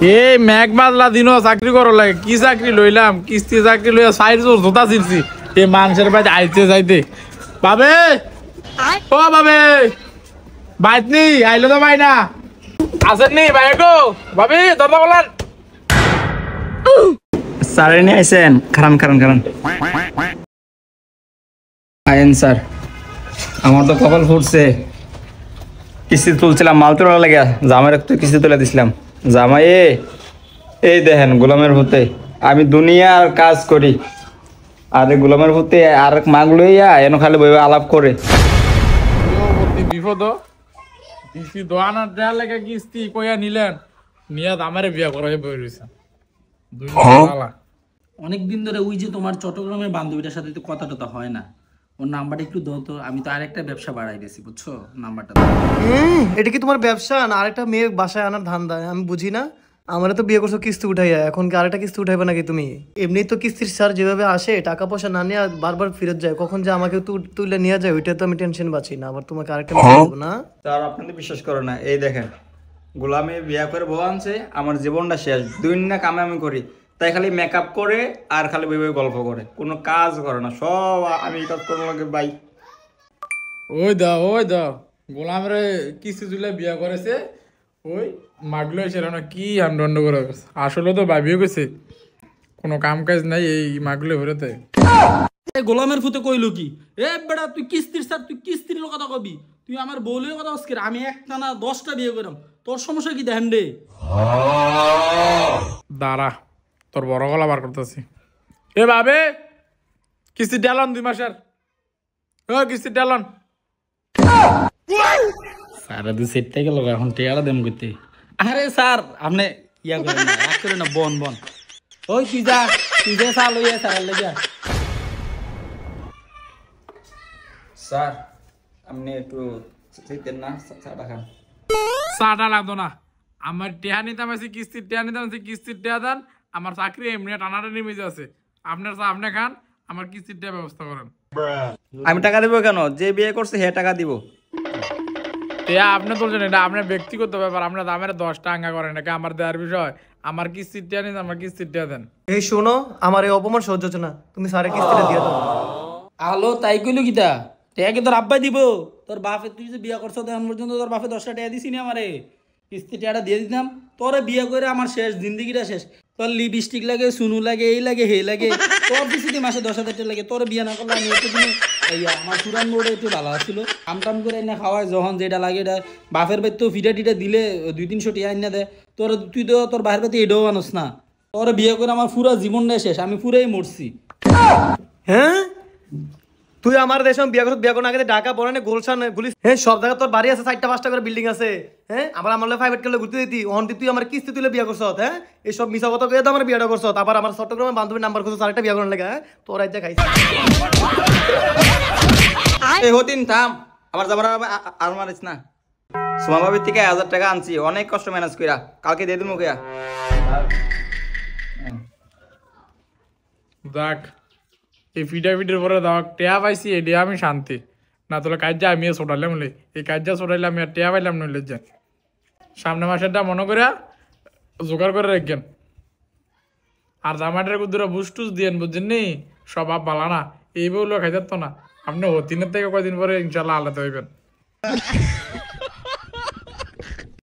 এই মেঘ বাদলা দিনও চাকরি করো লাগে, কি চাকরি লইলাম, কিস্তি চাকরি লইয়া সাইড জোতা ছিড়ছি এই মানুষের বাড়ি আইতে যাইতে। বাবে ও বাবে বাইত নি আইলো তো ভাই না আসেন নি ভাই গো বাবে দরজা বলেন। স্যার এনে আইছেন, খারান খারান খারান আইন স্যার। আমার তো কপাল ফুটছে, কিস্তি তুলছিলাম মাল তোলা লাগে, জামাই একটু কিস্তি তুলে দিছিলাম। জামাই এই দেখেন গোলামের ভূতে, আমি দুনিয়ার কাজ করি আর গোলামের ভূতে আর মাগ লইয়া এন খালি বই আলাপ করে। বিপদ কিস্তি দোয়ানার দেওয়ার লেগে কিস্তি কইয়া নিলেন, নিয়ে আমারে বিয়া করাই বই রয়েছে। অনেকদিন ধরে ওই যে তোমার চট্টগ্রামের বান্ধবীটার সাথে তো কথা টথা হয় না, ওর নাম্বারটা একটু দাও তো, আমি তো আরেকটা ব্যবসা বাড়াই দিয়েছি বুঝছো, নাম্বারটা দাও। এটা কি তোমার ব্যবসা না আরেকটা মেয়ে বাসায় আনার ধান্দা? আমি বুঝি না। আমারে তো বিয়ে করছো কিস্তি উঠাইয়া, এখন কি আরেকটা কিস্তি উঠাইবে নাকি তুমি? এমনি তো কিস্তির স্যার যেভাবে আসে টাকা পয়সা না নিয়ে বারবার ফেরত যায়, কখন যে আমাকে তুলে নিয়ে যায় ওইটা তো আমি টেনশন পাচ্ছি না, আবার তোমাকে আরেকটা দেবো না। স্যার আপনাদের বিশ্বাস করে না, এই দেখেন গোলামে বিয়া করে বউ আনছে, আমার জীবনটা শেষ। দুই না কামে আমি করি, তাই খালি মেকআপ করে আর খালি বই বই গল্প করে, কোনো কাজ করে না, সব আমি কাজ করবো লাগে ভাই। ওই দাও গোলামের কিস্তি তুলে বিয়া করেছে, ওই মাগলো এসে কি আন্ড করে আসলে তো ভাবিও গেছে কোনো কাম কাজ নাই এই মাগলো ঘুরেতে। গোলামের ফুতে কইলো কি, এ বেটা তুই কিস্তির স্যার, তুই কিস্তির কথা কবি, তুই আমার বউলের কথা আজকে আমি একটা না 10টা বিয়ে করলাম, তোর সমস্যা কি দেখেন রে? দাঁড়া তোর বড় গলা বার করতেছি। এ বাবে কিস্তি ডালন 2 মাসের, ও কিস্তি ডালন। সারা দুই সেটটা গেল, এখন টেয়ারা দেম করতে। আরে স্যার আপনি ইয়া করেন না, রাগ করেন না, বন ওই তুই যা চাল হইয়া স্যার লেগে। স্যার আপনি একটু চাইতেন না চাটা খান। চাটা লাগতো না, আমার টেহা নিতাম আছে কিস্তির টেহা নিতাম আছে, কিস্তির টেহা দেন। আমার চাকরি এমনি টানাটানি মেজে আছে, আপনার চা আপনি খান, আমার কিস্তির টেহা ব্যবস্থা করেন। আমি টাকা দিব কেন? যে বিয়ে করছে হে টাকা দিব। টেহা আপনি তুলছেন, এটা আপনার ব্যক্তিগত ব্যাপার, আপনার দামের 10 টাকা করেন, এটা আমার দেওয়ার বিষয়। আমার কিস্তির টেহা নিন, আমার কিস্তির টেহা দেন। এই শোনো, আমার এই অপমান সহ্য হচ্ছে না, তুমি স্যারের কিস্তিটা দিয়ে দাও। আলো তাই কইলো কিতা, টেয়া কি তোর আব্বাই দিব? তোর বাপে তুই যে বিয়া করছো তখন পর্যন্ত তোর বাপে 10টা টাকা দিছি না আমারে, কিস্তি টাকাটা দিয়ে দিতাম। তোরে বিয়ে করে আমার শেষ জিন্দিগিটা শেষ। তোর লিপস্টিক লাগে, সুনু লাগে, এই লাগে হে লাগে, তোর দিছি মাসে 10,000 টাকা লাগে। তোর বিয়ে না করলে আমি একটু দিনে আমার সুরান মোড়ে একটু ভালো ছিল, কাম করে না খাওয়ায় যখন যেটা লাগে এটা বাপের বাড়ি তো ফিটা টিটা দিলে 200-300 টাকা আইনা দেয়। তুই তো তোর বাপের বাড়িতে এটাও আনোস না। তোর বিয়ে করে আমার পুরো জীবনটা শেষ, আমি পুরাই মরছি। হ্যাঁ তুই আমার দেশে বিয়ে করছ, বিয়ে করার আগে ঢাকা পড়ে না গোলশান গুলিস, হ্যাঁ সব জায়গায় তোর বাড়ি আছে, 4টা-5টা করে বিল্ডিং আছে। হ্যাঁ আমার প্রাইভেট করলে ঘুরতে দিতি, অন্তি তুই আমার কিস্তি তুলে বিয়ে করছ। হ্যাঁ এইসব মিশা কথা কয়ে তো আমার বিয়েটা করছ, আবার আমার চট্টগ্রামের বান্ধবীর নাম্বার করছো আরেকটা বিয়ে করার লাগে। হ্যাঁ তোর রাজ্যে খাইছি। এই হতিন থাম, আমার যাবার আর মারিস না। সুমা ভাবির থেকে 1000 টাকা আনছি, অনেক কষ্ট ম্যানেজ কইরা, কালকে দিয়ে দিমু গিয়া। দেখ এই ফিটাফিটের পরে দেখ টেয়া পাইছি, এটি আমি শান্তি না, তোলে কাজ আমিও ছোটাইলাম, এই কাজ ছোটাইলে আমি আর টেয়া পাইলাম নইলে যে সামনে মাসেরটা মনে করে জোগাড় করে রাখবেন। আর জামাটার কুদুরা বুস্টুস দিয়েন, বুঝছেন নি? স্বভাব ভালো না, এই বউলো খাই যাত না। আপনি হতিনের থেকে কয়দিন পরে ইনশাল্লাহ আলাদা হইবেন।